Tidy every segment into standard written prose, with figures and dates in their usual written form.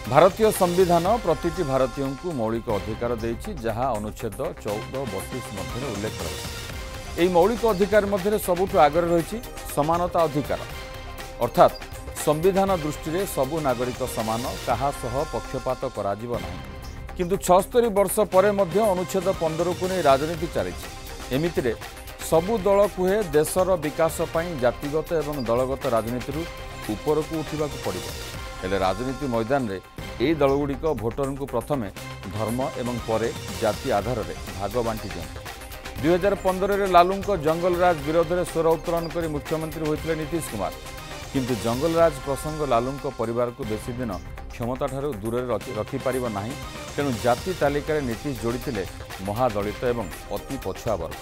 भारतीय संविधान प्रतिटी भारतीय को मौलिक अधिकार देछि जहां अनुच्छेद 14-32 मध्य उल्लेख रही। यह मौलिक अधिकार मध्य सबुठ आगे रही समानता अधिकार अर्थात संविधान दृष्टि सबु नागरिक समान कहा सह पक्षपात कराजिब नाही। किंतु 76 वर्ष पर अनुच्छेद 15 को नहीं राजनीति चली एमितिरे सबु दल कुहे देशर विकास पई जातिगत एवं दलगत राजनीति ऊपर को उठा पड़ो। हेले राजनीति मैदान रे यही दलगुड़िक भोटर को प्रथमे धर्म एवं परे जाति आधार में भाग बांटी दियंते। 2015 लालू जंगलराज विरोध में स्वर उत्तोलन कर मुख्यमंत्री होते नीतीश कुमार, किंतु जंगलराज प्रसंग लालू परिवार को बेसी दिन क्षमता ठारू दूर रखिपार ना। तेणु जाति तालिकार नीतीश जोड़ी महादलित एवं अति पछुआ वर्ग।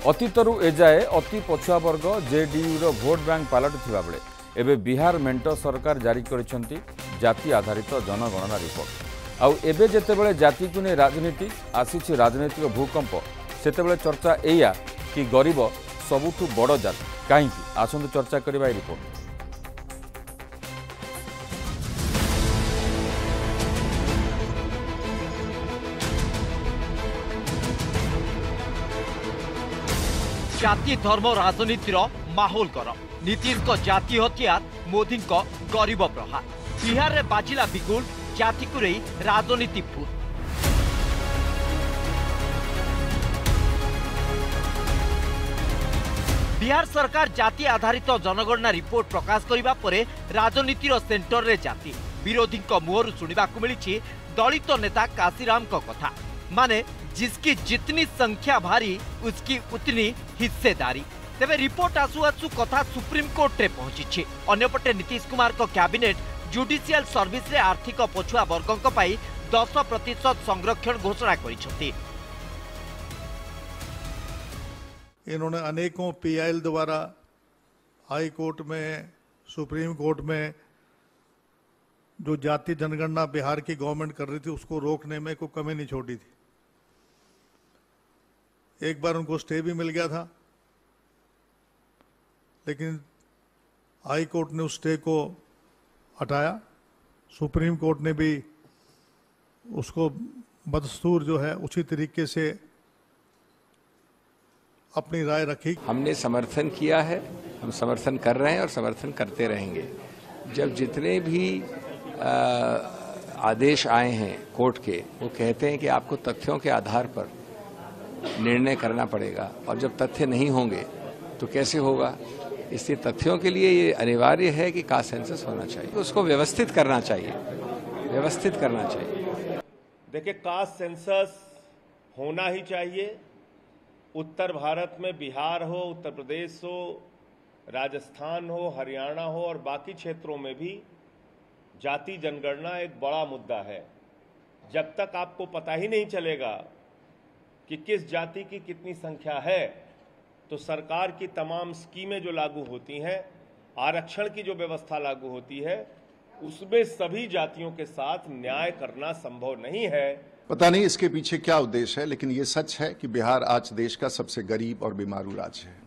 अतीतरू एजाए अति पछुआ वर्ग जेडीयू भोट बैंक पलटुवा बेले एबे बिहार मेंट सरकार जारी करिसेंती जाति आधारित जनगणना रिपोर्ट। आउ एबे जेतेबेले जाति को नहीं राजनीति आसीछि राजनीतिक भूकंप सेतेबेले चर्चा एया कि गरीब सबुठु बड़ जाति कहीं आसंतु चर्चा करबा रिपोर्ट। जाति धर्म राजनीतिर माहौल गरम। नीतीश को जाति हथियार, मोदी को गरीब प्रहार। बिहार रे बाजिला बिगुल, जाति को रही राजनीति भूत। बिहार सरकार जाति आधारित जनगणना रिपोर्ट प्रकाश करिबा परे राजनीतिर सेंटर रे जाति विरोधी मुहरु शुणा मिली दलित नेता काशीराम को कथा, माने जिसकी जितनी संख्या भारी उसकी उतनी हिस्सेदारी। तेबे रिपोर्ट आसु आसु कथा सुप्रीम कोर्ट रे पहुंची। अन्यपटे नीतीश कुमार को कैबिनेट जुडिशियल सर्विस रे आर्थिक पछुआ वर्गों पाई 10% संरक्षण घोषणा करिसेंती। इन्होंने अनेकों पीआईएल द्वारा हाई कोर्ट में, सुप्रीम कोर्ट में जो जाति जनगणना बिहार की गवर्नमेंट कर रही थी उसको रोकने में कोई कमी नहीं छोड़ी थी। एक बार उनको स्टे भी मिल गया था, लेकिन हाई कोर्ट ने उस स्टे को हटाया। सुप्रीम कोर्ट ने भी उसको बदस्तूर जो है उसी तरीके से अपनी राय रखी। हमने समर्थन किया है, हम समर्थन कर रहे हैं और समर्थन करते रहेंगे। जब जितने भी आदेश आए हैं कोर्ट के, वो कहते हैं कि आपको तथ्यों के आधार पर निर्णय करना पड़ेगा, और जब तथ्य नहीं होंगे तो कैसे होगा। इसलिए तथ्यों के लिए ये अनिवार्य है कि कास्ट सेंसस होना चाहिए, उसको व्यवस्थित करना चाहिए, व्यवस्थित करना चाहिए। देखिए, कास्ट सेंसस होना ही चाहिए। उत्तर भारत में बिहार हो, उत्तर प्रदेश हो, राजस्थान हो, हरियाणा हो और बाकी क्षेत्रों में भी जाति जनगणना एक बड़ा मुद्दा है। जब तक आपको पता ही नहीं चलेगा कि किस जाति की कितनी संख्या है, तो सरकार की तमाम स्कीमें जो लागू होती हैं, आरक्षण की जो व्यवस्था लागू होती है, उसमें सभी जातियों के साथ न्याय करना संभव नहीं है। पता नहीं इसके पीछे क्या उद्देश्य है, लेकिन ये सच है कि बिहार आज देश का सबसे गरीब और बीमारू राज्य है,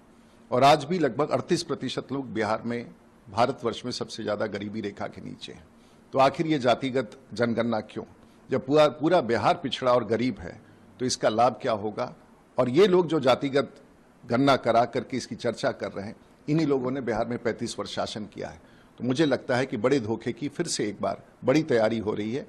और आज भी लगभग 38% लोग बिहार में भारतवर्ष में सबसे ज्यादा गरीबी रेखा के नीचे हैं। तो आखिर ये जातिगत जनगणना क्यों? जब पूरा बिहार पिछड़ा और गरीब है तो इसका लाभ क्या होगा? और ये लोग जो जातिगत गणना करा करके इसकी चर्चा कर रहे हैं, इन्हीं लोगों ने बिहार में 35 वर्ष शासन किया है। तो मुझे लगता है कि बड़े धोखे की फिर से एक बार बड़ी तैयारी हो रही है।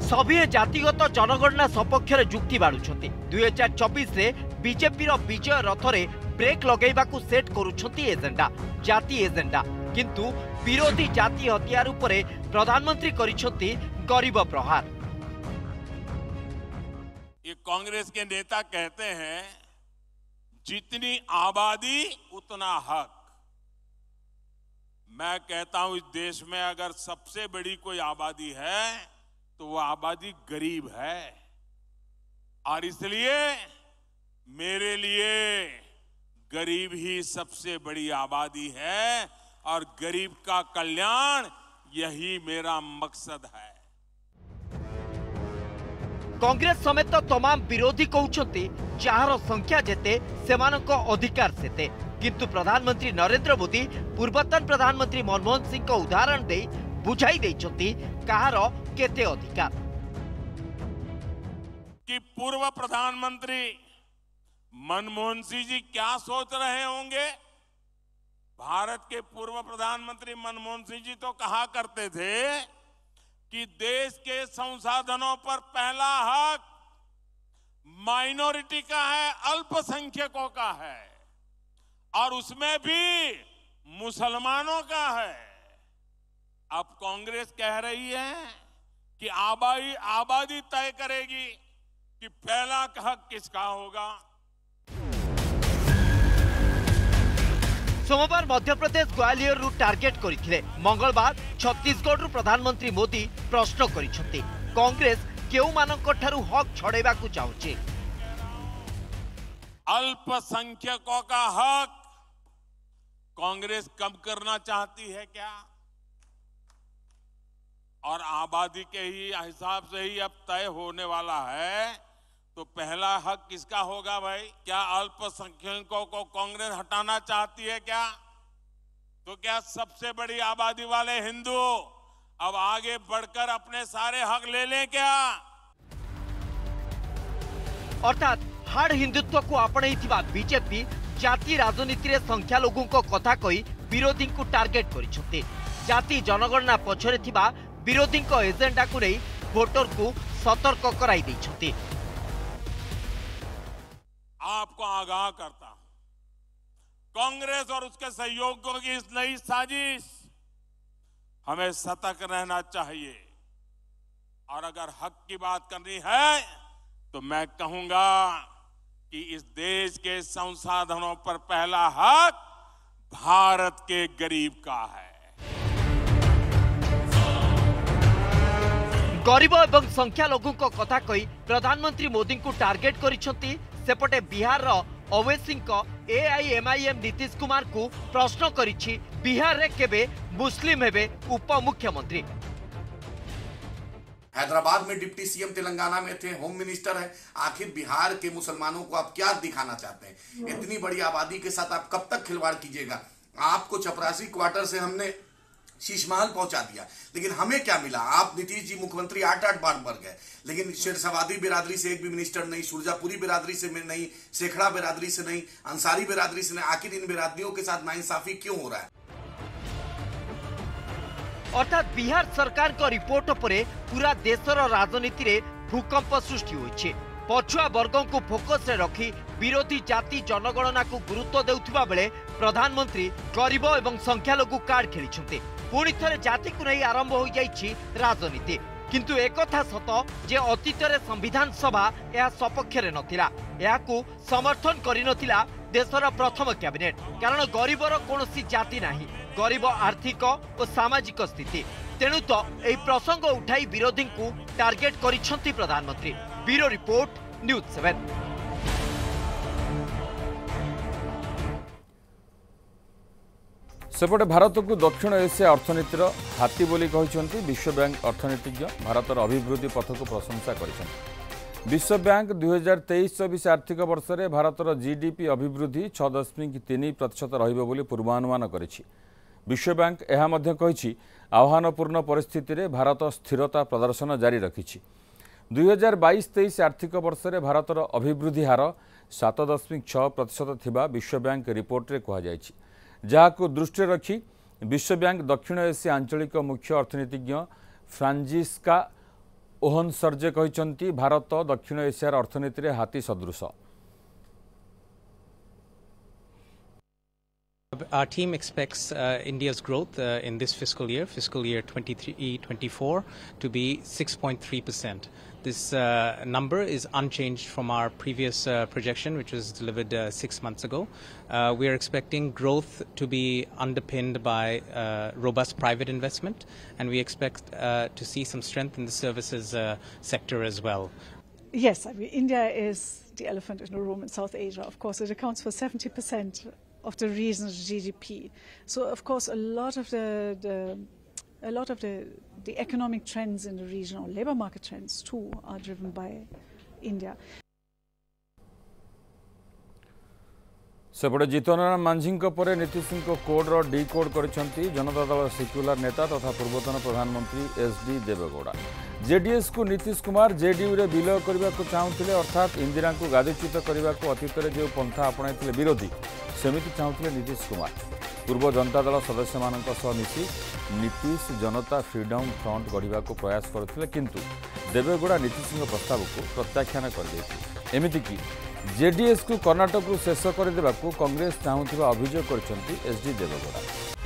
सभी जातिगत जनगणना सपक्ष जुक्ति बाढ़ुंट। 2024 रे बीजेपी विजय रथ रे ब्रेक लगेबाकू सेट करुछंती एजेंडा, जाति एजेंडा। किंतु विरोधी जाति हथियार उपरे प्रधानमंत्री करिछंती गरीब प्रहार। ये कांग्रेस के नेता कहते हैं जितनी आबादी उतना हक। मैं कहता हूं इस देश में अगर सबसे बड़ी कोई आबादी है तो वो आबादी गरीब है, और इसलिए मेरे लिए गरीब ही सबसे बड़ी आबादी है, और गरीब का कल्याण यही मेरा मकसद है। कांग्रेस समेत तमाम विरोधी कहउछंती जहार संख्या जेते सेमानक अधिकार सेते। किंतु प्रधानमंत्री नरेंद्र मोदी पूर्वतन प्रधानमंत्री मनमोहन सिंह को उदाहरण दे बुझाई देइछंती कहार केते अधिकार। कि पूर्व प्रधानमंत्री मनमोहन सिंह जी क्या सोच रहे होंगे। भारत के पूर्व प्रधानमंत्री मनमोहन सिंह जी तो कहा करते थे कि देश के संसाधनों पर पहला हक माइनॉरिटी का है, अल्पसंख्यकों का है, और उसमें भी मुसलमानों का है। अब कांग्रेस कह रही है कि आबादी तय करेगी कि पहला हक किसका होगा। सोमवार मध्य प्रदेश ग्वालियर रु टार्गेट करथिले, मंगलवार छत्तीसगढ़ रु प्रधानमंत्री मोदी प्रश्न करिसथि कांग्रेस केउ मानक ठारू हक छड़ेबा को चाहूची। अल्पसंख्यकों का हक कांग्रेस कम करना चाहती है क्या? और आबादी के ही हिसाब से ही अब तय होने वाला है, तो पहला हक किसका होगा भाई? क्या अल्पसंख्यकों को कांग्रेस हटाना चाहती है क्या? तो क्या सबसे बड़ी आबादी वाले हिंदू अब आगे बढ़कर अपने सारे हक ले लें क्या? अर्थात हाड़ हिंदुत्व को आपणैथिबा बीजेपी जाति राजनीति रे संख्या लोगों को कथा कही विरोधी को टार्गेट करिसथि। जाति जनगणना पछरे थिबा विरोधी को एजेंडा को नहीं वोटर को सतर्क कराई दैछथि। आपको आगाह करता हूं, कांग्रेस और उसके सहयोगियों की इस नई साजिश हमें सतर्क रहना चाहिए। और अगर हक की बात करनी है तो मैं कहूंगा कि इस देश के संसाधनों पर पहला हक भारत के गरीब का है। गरीब एवं संख्या लोगों को कथा कही प्रधानमंत्री मोदी को टार्गेट करिसथि। सेपटे बिहार ओवैसी एआईएमआईएम नीतीश कुमार को प्रश्न करिछि बिहार रे केबे मुस्लिम हेबे उप मुख्यमंत्री। हैदराबाद में डिप्टी सीएम, तेलंगाना में थे, होम मिनिस्टर है। आखिर बिहार के मुसलमानों को आप क्या दिखाना चाहते हैं? इतनी बड़ी आबादी के साथ आप कब तक खिलवाड़ कीजिएगा? आपको चपरासी क्वार्टर से हमने शीश महल पहुंचा दिया, लेकिन हमें क्या मिला? आप नीतीश जी मुख्यमंत्री 8-8 बार बढ़ गए, लेकिन शेरसवादी बिरादरी से एक भी मिनिस्टर नहीं, सुरजापुरी बिरादरी से नहीं, शेखड़ा बिरादरी से नहीं, अंसारी बिरादरी से नहीं। आखिर इन बिरादरियों के साथ नाइंसाफी क्यों हो रहा है? अर्थात बिहार सरकार को रिपोर्ट परे पूरा देशर राजनीति रे भूकंप सृष्टि होइछे। पछुआ वर्गों को फोकस रे रखी विरोधी जाति जनगणना को गुरुत्व देउथिबा बेले प्रधानमंत्री गरीब एवं संख्यालघु कार्ड खेलिछन्ते। पुणी थरे जाति को नहीं आरंभ हो जाइछि राजनीति। किंतु एकथा सत जे अतीत रे संविधान सभा यह सपक्ष रे नथिला, याकू समर्थन करि नथिला देशर प्रथम कैबिनेट। कारण गरीबर कोनोसी जाति नाही, गरीब आर्थिक और सामाजिक स्थिति। तेणु तो यह प्रसंग उठाई विरोधी को टार्गेट करिसथि प्रधानमंत्री। Bureau report, news 7। सेपटे भारत को दक्षिण एशिया अर्थनीतिर हाथी बोली कहते विश्व बैंक अर्थनीतिज्ञ भारतर अभिवृद्धि पथ को प्रशंसा कर। विश्व बैंक 2023-24 आर्थिक वर्ष में भारतर जीडीपी अभिवृद्धि 6.3% रही पूर्वानुमान करिछि। विश्व बैंक यह आह्वानपूर्ण परिस्थिति रे भारत स्थिरता प्रदर्शन जारी रखिछि। 2022-23 आर्थिक वर्ष में भारतर अभिवृद्धि हार 7.6% थिबा विश्व बैंक रिपोर्ट रे कहा जायछि। जहाको दृष्टि रखी विश्व बैंक दक्षिण एशिया आंचलिक मुख्य अर्थनीतिज्ञ फ्रांजिस्का ओहनसर्जे कहते भारत दक्षिण एशियार अर्थनीति रे हाथी सदृश। Our team expects India's growth in this fiscal year 23-24, to be 6.3%. This number is unchanged from our previous projection, which was delivered 6 months ago. We are expecting growth to be underpinned by robust private investment, and we expect to see some strength in the services sector as well. Yes, I mean, India is the elephant in the room in South Asia. Of course, it accounts for 70% of the region's GDP. So, of course, a lot of the economic trends in the region, or labor market trends too, are driven by India. सेपटे जीतनराम मांझी पर Nitish कोड्र D code कर Janata Dal secular नेता तथा पूर्वतन प्रधानमंत्री SD Deve Gowda JDS को Nitish Kumar JDU रे विलय करने को चाहूले अर्थात इंदिरा को गादिच्युत करने को अतीत में जो पंथा आपणाई विरोधी सेमिति चाहूले नीतीश कुमार पूर्व जनता दल सदस्य मिसी नीतीश जनता फ्रीडम फ्रंट गढ़ा को प्रयास करते किंतु देवेगौड़ा नीतीश प्रस्ताव को प्रत्याख्यान कर एमतीक जेडीएस को कर्णाटक शेष करदेवा कांग्रेस चाहूबा अभियोग कर एसडी देवेगौड़ा।